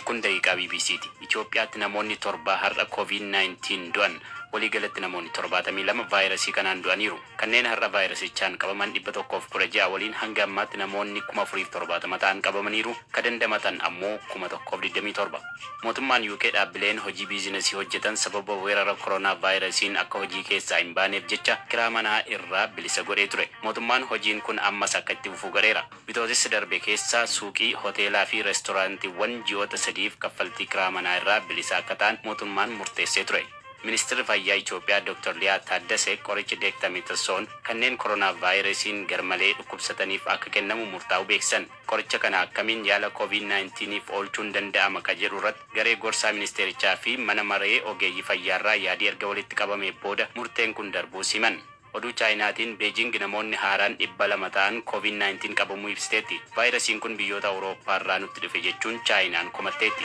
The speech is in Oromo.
kun daqiiqaa BBC'ti. Itoophiyaatti namoonni 7 har'a COVID-19 du'an. waliigalatti namoonni 72 vaayirasii kanaan du'aniiru. Kanneen har'a vaayirasichaan qabaman 116 waliin hanga ammaatti namoonni 470 ta'an qabamaniiru. Kadandamatan ammoo 127. Mootummaan UK dhaabbileen hojii biizinasii hojjetan sababa weerara koronaa vaayirasiin akka hojii keessaa hin baaneef jecha kiraa manaa irraa bilisa godhee ture. Mootummaan hojiin kun ammas akka itti fufuu godheera. Bitootis darbe keessaa suuqii, hoteelaa fi reestooraantiiwwan ji'oota 3f kaffaltii kiraa manaa irraa bilisa akka ta'an mootummaan murteessee ture. Ministeerri Fayyaa Itoophiyaa Dr. Liyaa Taaddasee qorichi Dexamethasone kanneen koronaa vaayirasiin garmalee dhukkubsataniif akka kennamu murtaa'u beeksisan. Qoricha kana akkamiin yaala COVID-19f oolchuun danda'ama ka jedhu irratti garee gorsaa ministeerichaa fi mana maree ogeeyyii fayyaarraa yaadii erga walitti qabamee booda murteen kun darbuu siman. Oduu Chaayinaatiin Beijing namoonni haaraan 200 ta'an COVID-19 qabamuu ibsiteetti. Vaayirasiin kun biyyoota Awurooppaa irraa nutti dhufe jechuun Chaayinaan komatteetti.